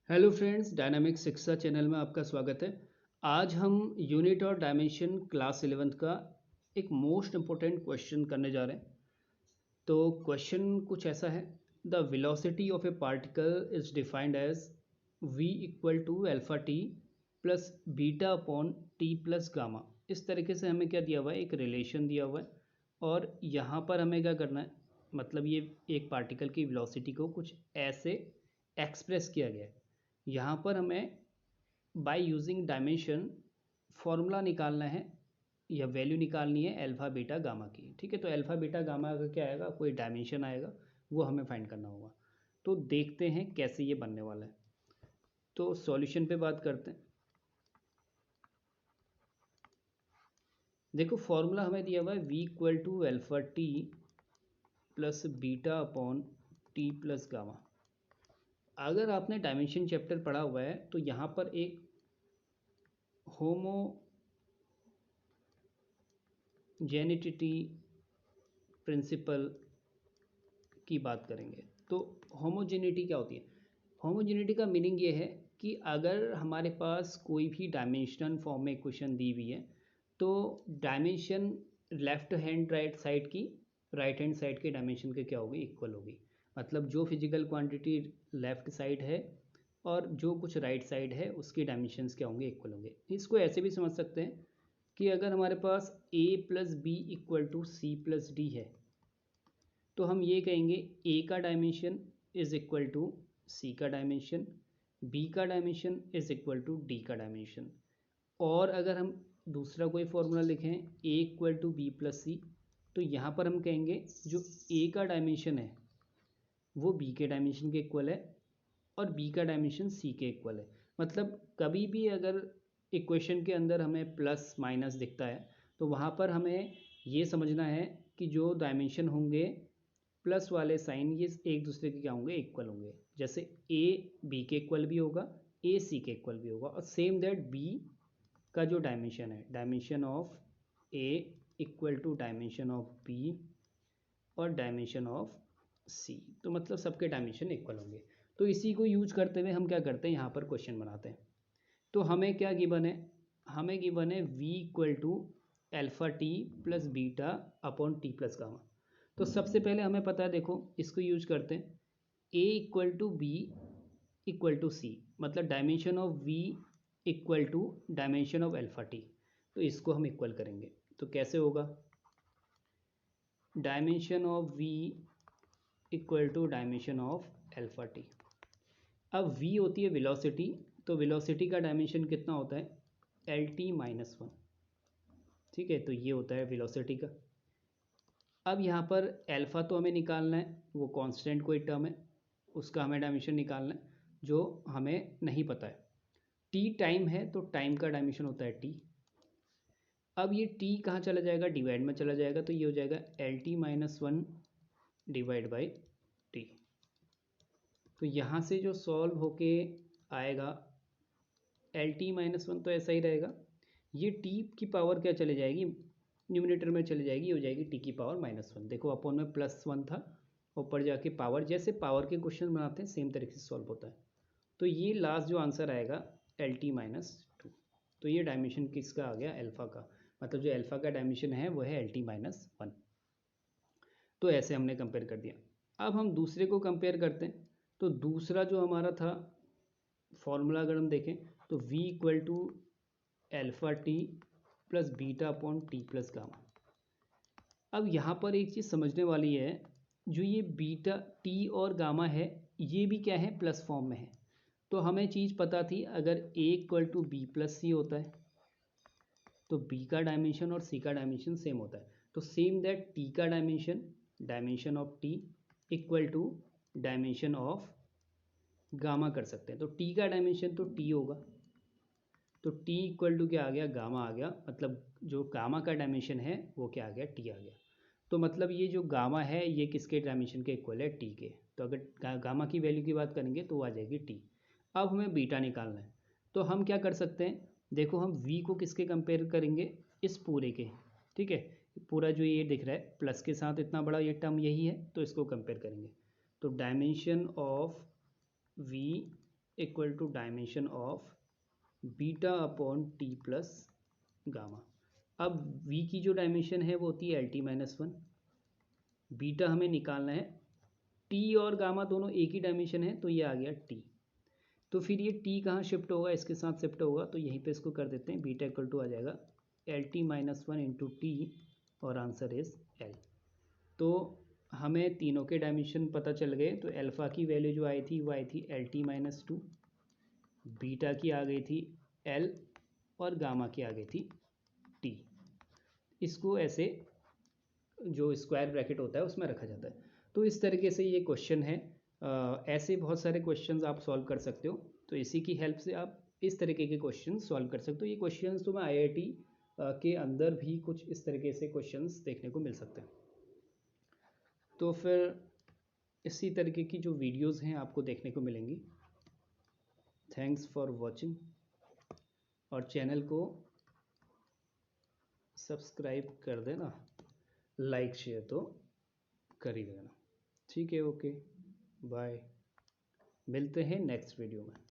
Hello friends, dynamic शिक्षा channel में आपका स्वागत है। आज हम यूनिट और डायमेंशन क्लास 11th का एक मोस्ट इम्पोर्टेंट क्वेश्चन करने जा रहे हैं। तो क्वेश्चन कुछ ऐसा है, the velocity of a particle is defined as v equal to alpha T plus beta upon T plus gamma. इस तरीके से हमें क्या दिया हुआ है, एक रिलेशन दिया हुआ है और यहाँ पर हमें क्या करना है, मतलब ये एक पार्टिकल की वेलोसिटी को कुछ ऐसे एक्सप्रेस किया गया है। यहाँ पर हमें बाय यूजिंग डायमेंशन फॉर्मूला निकालना है या वैल्यू निकालनी है अल्फ़ा बीटा गामा की। ठीक है, तो अल्फ़ा बीटा गामा का क्या आएगा, कोई डायमेंशन आएगा, वो हमें फाइंड करना होगा। तो देखते हैं कैसे ये बनने वाला है। तो सॉल्यूशन पे बात करते हैं। देखो फॉर्मूला हमें दिया हुआ है v equal to alpha T plus beta upon T plus gamma. अगर आपने डायमेंशन चैप्टर पढ़ा हुआ है तो यहाँ पर एक होमोजेनिटी प्रिंसिपल की बात करेंगे। तो होमोजेनिटी क्या होती है? होमोजेनिटी का मीनिंग ये है कि अगर हमारे पास कोई भी डायमेंशनल फॉर्म में इक्वेशन दी हुई है तो dimension left hand right hand side के डायमेंशन के क्या होगी, इक्वल होगी। मतलब जो फिजिकल क्वांटिटी लेफ्ट साइड है और जो कुछ राइट साइड है उसके डायमेंशंस क्या होंगे, इक्वल होंगे। इसको ऐसे भी समझ सकते हैं कि अगर हमारे पास a plus B equal to C plus D है तो हम ये कहेंगे a का dimension is equal to C का डायमेंशन, b का dimension is equal to D का डायमेंशन। और अगर हम दूसरा कोई फॉर्मूला लिखें a equal to B plus C, तो यहाँ पर हम कहेंगे जो a का डायमेंशन है वो b के डायमेंशन के इक्वल है और b का डायमेंशन c के इक्वल है। मतलब कभी भी अगर इक्वेशन के अंदर हमें प्लस माइनस दिखता है तो वहाँ पर हमें ये समझना है कि जो डायमेंशन होंगे प्लस वाले साइन ये एक दूसरे के क्या होंगे, इक्वल होंगे। जैसे a b के इक्वल भी होगा, a c के इक्वल भी होगा। और सेम दैट b का जो डायमेंशन है, dimension of a equal to dimension of b और डायमेंशन ऑफ c, तो मतलब सबके डायमेंशन इक्वल होंगे। तो इसी को यूज करते हुए हम क्या करते हैं, यहाँ पर क्वेश्चन बनाते हैं। तो हमें क्या गिवन है, हमें गिवन है v equal to alpha T plus beta upon T plus gamma. तो सबसे पहले हमें पता है, देखो इसको यूज करते हैं, a equal to B equal to C, मतलब dimension of v equal to dimension of alpha T. तो इसको हम इक्वल करेंगे तो कैसे होगा, dimension of v equal to dimension of alpha T. अब v होती है वेलोसिटी, तो वेलोसिटी का डायमेंशन कितना होता है, एल टी माइनस वन। ठीक है, तो ये होता है वेलोसिटी का। अब यहाँ पर अल्फ़ा तो हमें निकालना है, वो कांस्टेंट कोई टर्म है, उसका हमें डायमेंशन निकालना है जो हमें नहीं पता है। टी टाइम है तो टाइम का डायमेंशन होता है टी। अब ये टी कहाँ चला जाएगा, डिवाइड में चला जाएगा, तो ये हो जाएगा L T minus one divide by T. तो यहाँ से जो सॉल्व होके आएगा एल टी माइनस वन तो ऐसा ही रहेगा। ये टी की पावर क्या चले जाएगी, न्यूमिनेटर में चली जाएगी, हो जाएगी टी की पावर माइनस वन। देखो अपॉन में प्लस वन था, ऊपर जाके पावर, जैसे पावर के क्वेश्चन बनाते हैं सेम तरीके से सॉल्व होता है। तो ये लास्ट जो आंसर आएगा एल टी माइनस टू। तो ये डायमेंशन किसका आ गया, अल्फ़ा का। मतलब जो अल्फ़ा का डायमेंशन है वो है एल टी माइनस वन। तो ऐसे हमने कंपेयर कर दिया। अब हम दूसरे को कंपेयर करते हैं। तो दूसरा जो हमारा था फॉर्मूला अगर हम देखें तो v equal to alpha T plus beta upon T plus gamma. अब यहाँ पर एक चीज़ समझने वाली है, जो ये बीटा टी और गामा है ये भी क्या है, प्लस फॉर्म में है। तो हमें चीज़ पता थी, अगर a equal to B plus C होता है तो b का डायमेंशन और c का डायमेंशन सेम होता है। तो सेम दैट t का dimension, dimension of t equal to dimension of gamma कर सकते हैं। तो t का डायमेंशन तो t होगा, तो t इक्वल टू क्या आ गया, गामा आ गया। मतलब जो गामा का डायमेंशन है वो क्या आ गया, t आ गया। तो मतलब ये जो गामा है ये किसके डायमेंशन के इक्वल है, t के। तो अगर गामा की वैल्यू की बात करेंगे तो वो आ जाएगी t। अब हमें बीटा निकालना है, तो हम क्या कर सकते हैं, देखो हम v को किसके कंपेयर करेंगे, इस पूरे के। ठीक है, पूरा जो ये दिख रहा है प्लस के साथ इतना बड़ा ये टर्म यही है, तो इसको कंपेयर करेंगे। तो dimension of v equal to dimension of beta upon T plus gamma. अब v की जो डायमेंशन है वो होती है LT-1, बीटा हमें निकालना है, टी और गामा दोनों एक ही डायमेंशन है तो ये आ गया t। तो फिर ये t कहाँ शिफ्ट होगा, इसके साथ शिफ्ट होगा, तो यहीं पे इसको कर देते हैं, बीटा इक्वल टू आ जाएगा LT-1 इंटू टी और आंसर इज L। तो हमें तीनों के डायमेंशन पता चल गए। तो अल्फ़ा की वैल्यू जो आई थी वो आई थी LT-2, बीटा की आ गई थी L और गामा की आ गई थी T। इसको ऐसे जो स्क्वायर ब्रैकेट होता है उसमें रखा जाता है। तो इस तरीके से ये क्वेश्चन है। ऐसे बहुत सारे क्वेश्चंस आप सॉल्व कर सकते हो। तो इसी की हेल्प से आप इस तरीके के क्वेश्चन सॉल्व कर सकते हो। ये क्वेश्चंस तो मैं IIT के अंदर भी कुछ इस तरीके से क्वेश्चंस देखने को मिल सकते हैं। तो फिर इसी तरीके की जो वीडियोस हैं आपको देखने को मिलेंगी। थैंक्स फॉर वॉचिंग, और चैनल को सब्सक्राइब कर देना, लाइक शेयर तो कर ही देना। ठीक है, ओके, बाय, मिलते हैं नेक्स्ट वीडियो में।